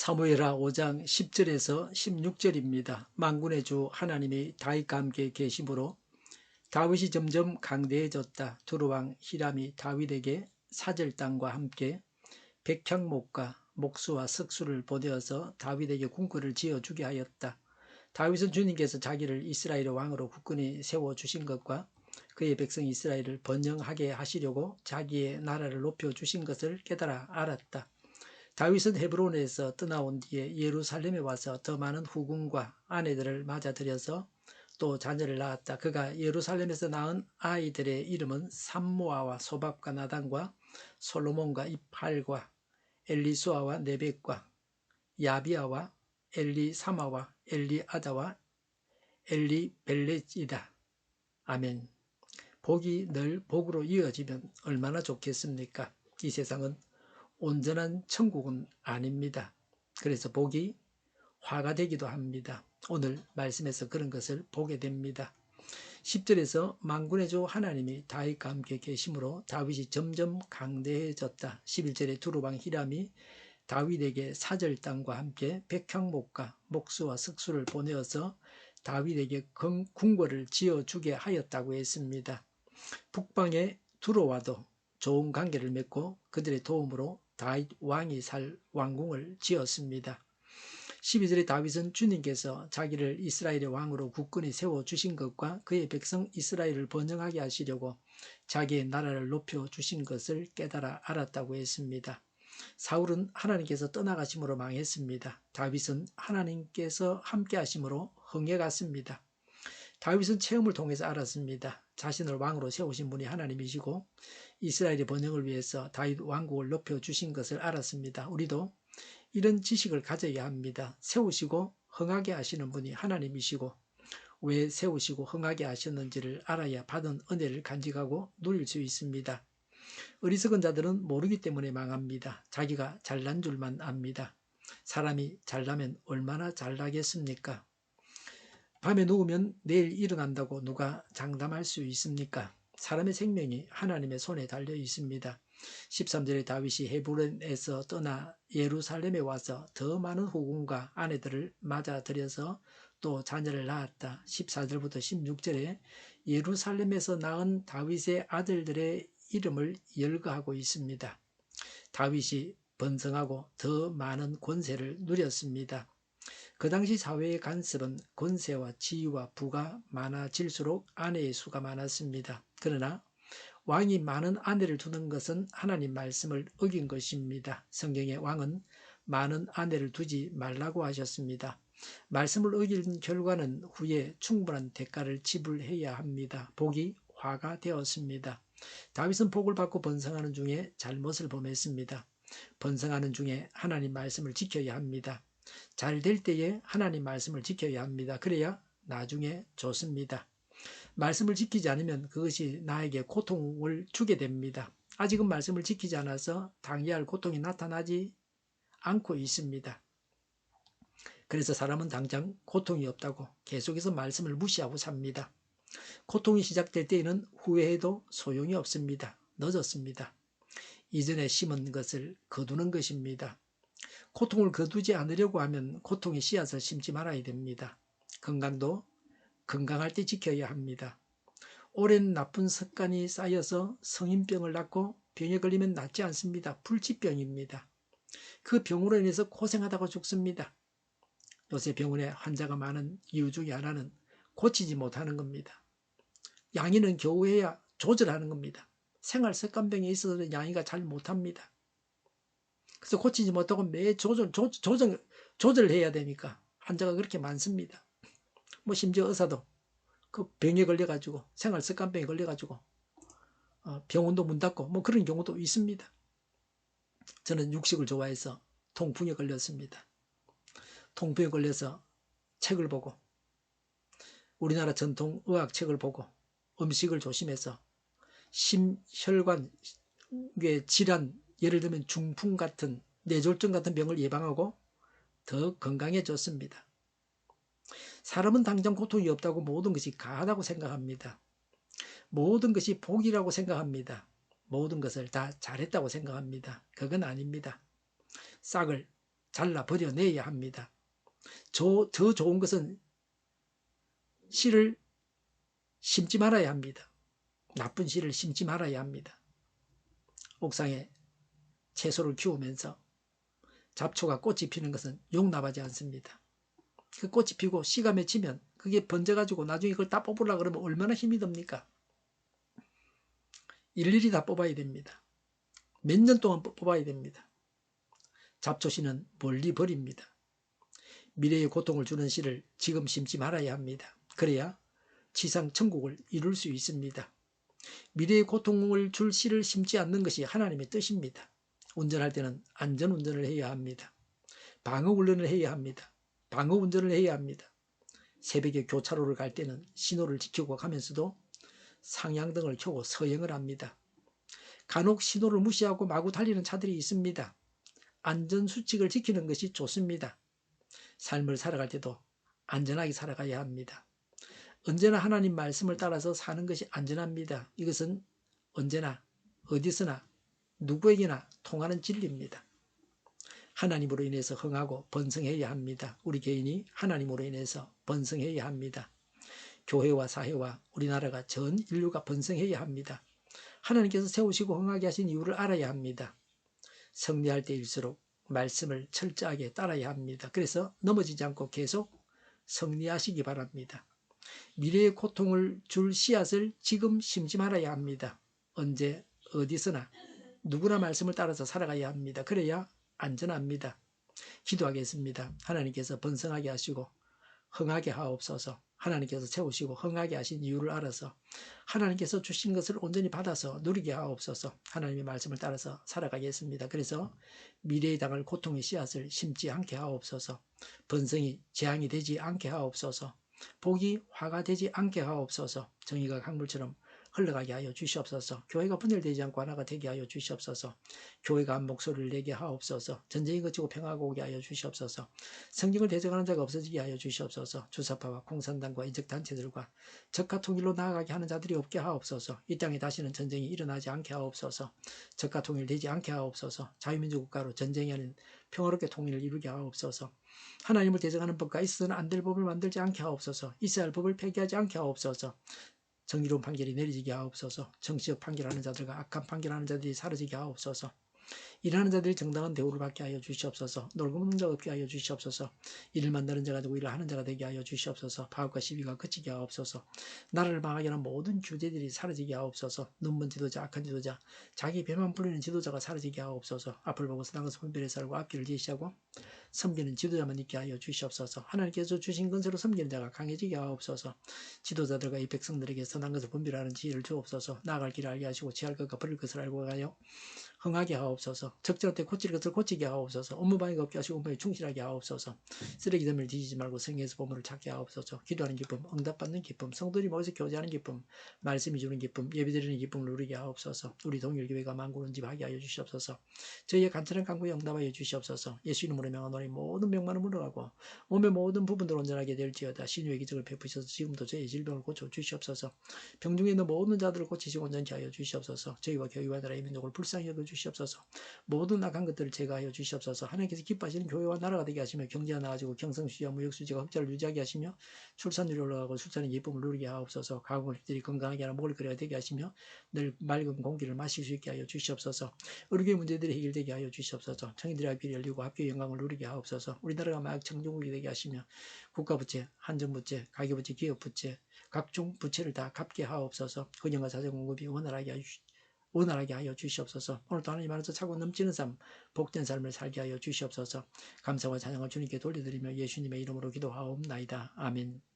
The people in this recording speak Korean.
사무엘하 5장 10절에서 16절입니다. 만군의 주 하나님이 다윗과 함께 계심으로 다윗이 점점 강대해졌다. 두루왕 히람이 다윗에게 사절 땅과 함께 백향목과 목수와 석수를 보내어서 다윗에게 궁궐을 지어주게 하였다. 다윗은 주님께서 자기를 이스라엘의 왕으로 굳건히 세워주신 것과 그의 백성 이스라엘을 번영하게 하시려고 자기의 나라를 높여주신 것을 깨달아 알았다. 다윗은 헤브론에서 떠나온 뒤에 예루살렘에 와서 더 많은 후궁과 아내들을 맞아들여서 또 자녀를 낳았다. 그가 예루살렘에서 낳은 아이들의 이름은 삼모아와 소밥과 나단과 솔로몬과 이팔과 엘리수아와 네벡과 야비아와 엘리사마와 엘리아다와 엘리벨렛이다. 아멘. 복이 늘 복으로 이어지면 얼마나 좋겠습니까? 이 세상은 온전한 천국은 아닙니다. 그래서 복이 화가 되기도 합니다. 오늘 말씀에서 그런 것을 보게 됩니다. 10절에서 만군의 주 하나님이 다윗과 함께 계심으로 다윗이 점점 강대해졌다. 11절에 두루왕 히람이 다윗에게 사절 땅과 함께 백향목과 목수와 석수를 보내어서 다윗에게 궁궐을 지어주게 하였다고 했습니다. 북방에 두로와도 좋은 관계를 맺고 그들의 도움으로 다윗 왕이 살 왕궁을 지었습니다. 12절에 다윗은 주님께서 자기를 이스라엘의 왕으로 굳건히 세워주신 것과 그의 백성 이스라엘을 번영하게 하시려고 자기의 나라를 높여주신 것을 깨달아 알았다고 했습니다. 사울은 하나님께서 떠나가심으로 망했습니다. 다윗은 하나님께서 함께 하심으로 흥해갔습니다. 다윗은 체험을 통해서 알았습니다. 자신을 왕으로 세우신 분이 하나님이시고 이스라엘의 번영을 위해서 다윗 왕국을 높여주신 것을 알았습니다. 우리도 이런 지식을 가져야 합니다. 세우시고 흥하게 하시는 분이 하나님이시고 왜 세우시고 흥하게 하셨는지를 알아야 받은 은혜를 간직하고 누릴 수 있습니다. 어리석은 자들은 모르기 때문에 망합니다. 자기가 잘난 줄만 압니다. 사람이 잘나면 얼마나 잘나겠습니까? 밤에 누우면 내일 일어난다고 누가 장담할 수 있습니까? 사람의 생명이 하나님의 손에 달려 있습니다. 13절에 다윗이 헤브론에서 떠나 예루살렘에 와서 더 많은 후궁과 아내들을 맞아들여서 또 자녀를 낳았다. 14절부터 16절에 예루살렘에서 낳은 다윗의 아들들의 이름을 열거하고 있습니다. 다윗이 번성하고 더 많은 권세를 누렸습니다. 그 당시 사회의 간섭은 권세와 지위와 부가 많아질수록 아내의 수가 많았습니다. 그러나 왕이 많은 아내를 두는 것은 하나님 말씀을 어긴 것입니다. 성경의 왕은 많은 아내를 두지 말라고 하셨습니다. 말씀을 어긴 결과는 후에 충분한 대가를 지불해야 합니다. 복이 화가 되었습니다. 다윗은 복을 받고 번성하는 중에 잘못을 범했습니다. 번성하는 중에 하나님 말씀을 지켜야 합니다. 잘 될 때에 하나님 말씀을 지켜야 합니다. 그래야 나중에 좋습니다. 말씀을 지키지 않으면 그것이 나에게 고통을 주게 됩니다. 아직은 말씀을 지키지 않아서 당해할 고통이 나타나지 않고 있습니다. 그래서 사람은 당장 고통이 없다고 계속해서 말씀을 무시하고 삽니다. 고통이 시작될 때에는 후회해도 소용이 없습니다. 늦었습니다. 이전에 심은 것을 거두는 것입니다. 고통을 거두지 않으려고 하면 고통의 씨앗을 심지 말아야 됩니다. 건강도 건강할 때 지켜야 합니다. 오랜 나쁜 습관이 쌓여서 성인병을 낳고 병에 걸리면 낫지 않습니다. 불치병입니다. 그 병으로 인해서 고생하다가 죽습니다. 요새 병원에 환자가 많은 이유 중에 하나는 고치지 못하는 겁니다. 양이는 겨우 해야 조절하는 겁니다. 생활습관병에 있어서 양이가 잘 못합니다. 그래서 고치지 못하고 매 조절을 해야 되니까 환자가 그렇게 많습니다. 뭐 심지어 의사도 그 병에 걸려가지고 생활습관병에 걸려가지고 병원도 문 닫고 뭐 그런 경우도 있습니다. 저는 육식을 좋아해서 통풍에 걸렸습니다. 통풍에 걸려서 책을 보고 우리나라 전통 의학책을 보고 음식을 조심해서 심혈관의 질환, 예를 들면 중풍 같은 뇌졸중 같은 병을 예방하고 더 건강해졌습니다. 사람은 당장 고통이 없다고 모든 것이 가하다고 생각합니다. 모든 것이 복이라고 생각합니다. 모든 것을 다 잘했다고 생각합니다. 그건 아닙니다. 싹을 잘라 버려내야 합니다. 더 좋은 것은 씨를 심지 말아야 합니다. 나쁜 씨를 심지 말아야 합니다. 옥상에 채소를 키우면서 잡초가 꽃이 피는 것은 용납하지 않습니다. 그 꽃이 피고 씨가 맺히면 그게 번져가지고 나중에 그걸 다 뽑으려고 그러면 얼마나 힘이 듭니까? 일일이 다 뽑아야 됩니다. 몇 년 동안 뽑아야 됩니다. 잡초 씨는 멀리 버립니다. 미래의 고통을 주는 씨를 지금 심지 말아야 합니다. 그래야 지상 천국을 이룰 수 있습니다. 미래의 고통을 줄 씨를 심지 않는 것이 하나님의 뜻입니다. 운전할 때는 안전운전을 해야 합니다. 방어훈련을 해야 합니다. 방어운전을 해야 합니다. 새벽에 교차로를 갈 때는 신호를 지키고 가면서도 상향등을 켜고 서행을 합니다. 간혹 신호를 무시하고 마구 달리는 차들이 있습니다. 안전수칙을 지키는 것이 좋습니다. 삶을 살아갈 때도 안전하게 살아가야 합니다. 언제나 하나님 말씀을 따라서 사는 것이 안전합니다. 이것은 언제나 어디서나 누구에게나 통하는 진리입니다. 하나님으로 인해서 흥하고 번성해야 합니다. 우리 개인이 하나님으로 인해서 번성해야 합니다. 교회와 사회와 우리나라가 전 인류가 번성해야 합니다. 하나님께서 세우시고 흥하게 하신 이유를 알아야 합니다. 승리할 때일수록 말씀을 철저하게 따라야 합니다. 그래서 넘어지지 않고 계속 승리하시기 바랍니다. 미래의 고통을 줄 씨앗을 지금 심지 말아야 합니다. 언제 어디서나 누구나 말씀을 따라서 살아가야 합니다. 그래야 안전합니다. 기도하겠습니다. 하나님께서 번성하게 하시고 흥하게 하옵소서. 하나님께서 채우시고 흥하게 하신 이유를 알아서 하나님께서 주신 것을 온전히 받아서 누리게 하옵소서. 하나님의 말씀을 따라서 살아가겠습니다. 그래서 미래에 당할 고통의 씨앗을 심지 않게 하옵소서. 번성이 재앙이 되지 않게 하옵소서. 복이 화가 되지 않게 하옵소서. 정의가 강물처럼 흘러가게 하여 주시옵소서. 교회가 분열되지 않고 하나가 되게 하여 주시옵소서. 교회가 한 목소리를 내게 하옵소서. 전쟁이 그치고 평화가 오게 하여 주시옵소서. 성경을 대적하는 자가 없어지게 하여 주시옵소서. 주사파와 공산당과 인적단체들과 적과 통일로 나아가게 하는 자들이 없게 하옵소서. 이 땅에 다시는 전쟁이 일어나지 않게 하옵소서. 적과 통일되지 않게 하옵소서. 자유민주 국가로 전쟁이 아닌 평화롭게 통일을 이루게 하옵소서. 하나님을 대적하는 법과 있어서는 안 될 법을 만들지 않게 하옵소서. 있어야 할 법을 폐기하지 않게 하옵소서. 정의로운 판결이 내려지게 하옵소서. 정치적 판결하는 자들과 악한 판결하는 자들이 사라지게 하옵소서. 일하는 자들이 정당한 대우를 받게 하여 주시옵소서. 놀고 먹는 자가 없게 하여 주시옵소서. 일을 만드는 자가 되고 일을 하는 자가 되게 하여 주시옵소서. 파업과 시비가 그치게 하옵소서. 나라를 망하게 하는 모든 규제들이 사라지게 하옵소서. 눈먼 지도자, 악한 지도자, 자기 배만 불리는 지도자가 사라지게 하옵소서. 앞을 보고 선한 것을 분별해 살고 앞길을 제시하고 섬기는 지도자만 있게 하여 주시옵소서. 하나님께서 주신 건설로 섬기는 자가 강해지게 하옵소서. 지도자들과 이 백성들에게 선한 것을 분별하는 지혜를 주옵소서. 나아갈 길을 알게 하시고 취할 것과 버릴 것을 알고 가요 흥하게 하옵소서. 적절할 때 고칠 것을 고치게 하옵소서. 업무방해가 없게 하시고 업무에 충실하게 하옵소서. 쓰레기 더미를 뒤지지 말고 성경에서 보물을 찾게 하옵소서. 기도하는 기쁨, 응답받는 기쁨, 성도들이 모여서 교제하는 기쁨, 말씀이 주는 기쁨, 예배드리는 기쁨을 누리게 하옵소서. 우리 동일교회가 만국을 은집하게 하여 주시옵소서. 저희의 간절한 간구에 응답하여 주시옵소서. 예수 이름으로 명하노니 모든 병만은 물러가고 몸의 모든 부분들 온전하게 될지어다. 신유의 기적을 베푸셔서 지금도 저희의 질병을 고쳐 주시옵소서. 병중에 있는 모든 자들을 고치시고 온전히 하여 주시옵소서. 저희와 교회와 나라의 민족을 불쌍히 여겨 주시옵소서. 모든 악한 것들을 제거하여 주시옵소서. 하나님께서 기뻐하시는 교회와 나라가 되게 하시며 경제가 나아지고 경성수지와 무역수지가 흑자를 유지하게 하시며 출산율이 올라가고 출산의 기쁨을 누리게 하옵소서. 가공을들이 건강하게 하나 먹을거리가 되게 하시며 늘 맑은 공기를 마실 수 있게 하여 주시옵소서. 의료계 문제들이 해결되게 하여 주시옵소서. 청인들의 앞길이 열리고 합교의 영광을 누리게 하옵소서. 우리나라가 마약 청정국이 되게 하시며 국가부채, 한정부채, 가계부채, 기업부채, 각종 부채를 다 갚게 하옵소서. 금융과 자재공급이 원활하게 하여 주시옵소서. 오늘도 하나님 안에서 차고 넘치는 삶, 복된 삶을 살게 하여 주시옵소서. 감사와 찬양을 주님께 돌려드리며 예수님의 이름으로 기도하옵나이다. 아멘.